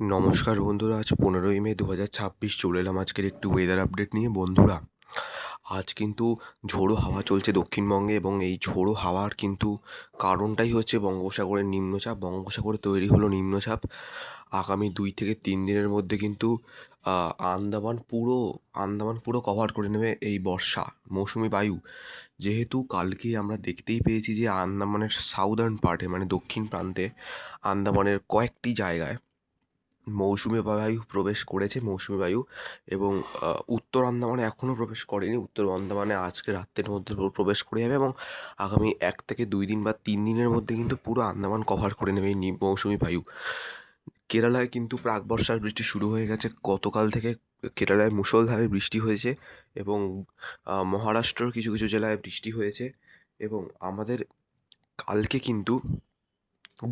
নমস্কার বন্ধুরা, আজ 15ই মে 2026 চলে এলাম আজকের একটু ওয়েদার আপডেট নিয়ে। বন্ধুরা, আজ কিন্তু ঝোড়ো হাওয়া চলছে দক্ষিণবঙ্গে, এবং এই ঝোড়ো হাওয়ার কিন্তু কারণটাই হচ্ছে বঙ্গোপসাগরের নিম্নচাপ। বঙ্গোপসাগরে তৈরি হলো নিম্নচাপ। আগামী 2 থেকে 3 দিনের মধ্যে কিন্তু আন্দামান পুরো কভার করে নেবে এই বর্ষা মৌসুমি বায়ু। যেহেতু কালকে আমরা দেখতেই পেয়েছি যে আন্দামানের সাউদার্ন পার্টে, মানে দক্ষিণ প্রান্তে আন্দামানের কয়েকটি জায়গায় মৌসুমি বায়ু, এবং উত্তর আন্দামানে এখনও প্রবেশ করেনি। উত্তর আন্দামানে আজকে রাত্রের মধ্যে প্রবেশ করে যাবে, এবং আগামী 1 থেকে 2 দিন বা 3 দিনের মধ্যে কিন্তু পুরো আন্দামান কভার করে নেবে এই মৌসুমি বায়ু। কেরালায় কিন্তু প্রাক বর্ষার বৃষ্টি শুরু হয়ে গেছে গতকাল থেকে। কেরালায় মুষলধারে বৃষ্টি হয়েছে, এবং মহারাষ্ট্রর কিছু কিছু জেলায় বৃষ্টি হয়েছে। এবং আমাদের কালকে কিন্তু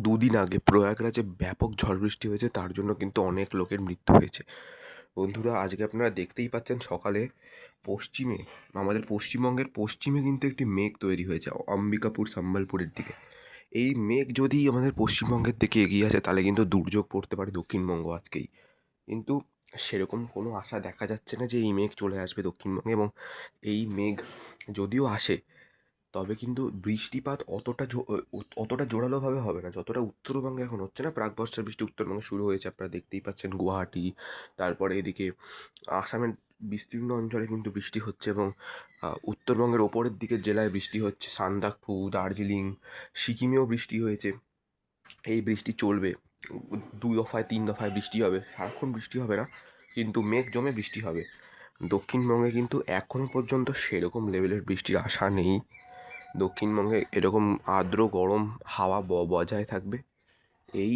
2 দিন আগে প্রয়াগরাজে ব্যাপক ঝড় বৃষ্টি হয়েছে, তার জন্য কিন্তু অনেক লোকের মৃত্যু হয়েছে। বন্ধুরা, আজকে আপনারা দেখতেই পাচ্ছেন সকালে পশ্চিমে, আমাদের পশ্চিমবঙ্গের পশ্চিমে কিন্তু একটি মেঘ তৈরি হয়েছে অম্বিকাপুর সম্বলপুরের দিকে। এই মেঘ যদি আমাদের পশ্চিমবঙ্গের দিকে এগিয়ে আসে, তাহলে কিন্তু দুর্যোগ পড়তে পারে দক্ষিণবঙ্গ আজকেই। কিন্তু সেরকম কোনো আশা দেখা যাচ্ছে না যে এই মেঘ চলে আসবে দক্ষিণবঙ্গে। এবং এই মেঘ যদিও আসে, তবে কিন্তু বৃষ্টিপাত অতটা জোরালোভাবে হবে না যতটা উত্তরবঙ্গে এখন হচ্ছে। না, প্রাক বর্ষার বৃষ্টি উত্তরবঙ্গে শুরু হয়েছে, আপনারা দেখতেই পাচ্ছেন গুয়াহাটি, তারপরে এদিকে আসামের বিস্তীর্ণ অঞ্চলে কিন্তু বৃষ্টি হচ্ছে, এবং উত্তরবঙ্গের ওপরের দিকের জেলায় বৃষ্টি হচ্ছে, সান্দাকফু, দার্জিলিং, সিকিমেও বৃষ্টি হয়েছে। এই বৃষ্টি চলবে, 2 দফায় 3 দফায় বৃষ্টি হবে, সারাক্ষণ বৃষ্টি হবে না, কিন্তু মেঘ জমে বৃষ্টি হবে। দক্ষিণবঙ্গে কিন্তু এখনও পর্যন্ত সেরকম লেভেলের বৃষ্টির আশা নেই। দক্ষিণবঙ্গে এরকম আর্দ্র গরম হাওয়া বজায় থাকবে। এই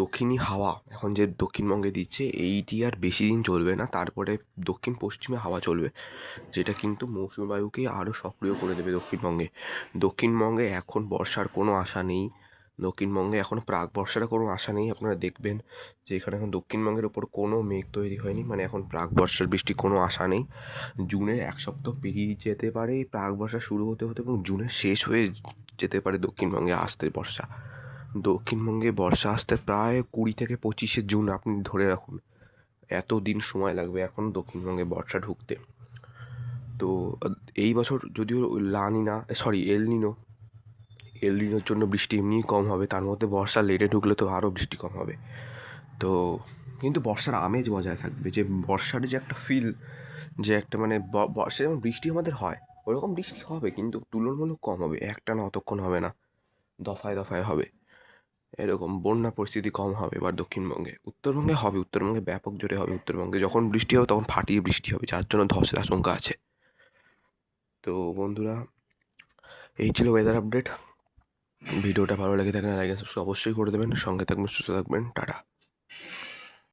দক্ষিণী হাওয়া এখন যে দক্ষিণবঙ্গে দিচ্ছে, এইটি আর বেশি দিন চলবে না, তারপরে দক্ষিণ পশ্চিমে হাওয়া চলবে, যেটা কিন্তু মৌসুমী বায়ুকে আরও সক্রিয় করে দেবে দক্ষিণবঙ্গে। দক্ষিণবঙ্গে এখন বর্ষার কোনো আশা নেই। দক্ষিণবঙ্গে এখন প্রাক বর্ষার কোনো আশা নেই। আপনারা দেখবেন যে এখানে এখন দক্ষিণবঙ্গের ওপর কোনো মেঘ তৈরি হয়নি, মানে এখন প্রাক বর্ষার বৃষ্টির কোনো আশা নেই। জুনের 1 সপ্তাহ পেরিয়ে যেতে পারে প্রাক বর্ষা শুরু হতে হতে, এবং জুনের শেষ হয়ে যেতে পারে দক্ষিণবঙ্গে আসতে বর্ষা। দক্ষিণবঙ্গে বর্ষা আসতে প্রায় 20 থেকে 25 জুন আপনি ধরে রাখুন, এত দিন সময় লাগবে এখন দক্ষিণবঙ্গে বর্ষা ঢুকতে। তো এই বছর যদিও এলনিনোর জন্য বৃষ্টি এমনিই কম হবে, তার মধ্যে বর্ষা লেটে ঢুকলে তো আরও বৃষ্টি কম হবে। তো কিন্তু বর্ষার আমেজ বজায় থাকবে, যে বর্ষার যে একটা ফিল, যে একটা মানে বর্ষা যেমন বৃষ্টি আমাদের হয় ওরকম বৃষ্টি হবে, কিন্তু তুলনামূলক কম হবে, একটানা অতক্ষণ হবে না, দফায় দফায় হবে। এরকম বন্যা পরিস্থিতি কম হবে এবার দক্ষিণবঙ্গে। উত্তরবঙ্গে হবে, উত্তরবঙ্গে ব্যাপক জোরে হবে। উত্তরবঙ্গে যখন বৃষ্টি হবে তখন ফাটিয়ে বৃষ্টি হবে, যার জন্য ধসের আশঙ্কা আছে। তো বন্ধুরা, এই ছিল ওয়েদার আপডেট। ভিডিওটা ভালো লেগে থাকলে লাইক সাবস্ক্রাইব অবশ্যই করে দেবেন। সঙ্গে থাকবেন, সুস্থ থাকবেন, টাটা।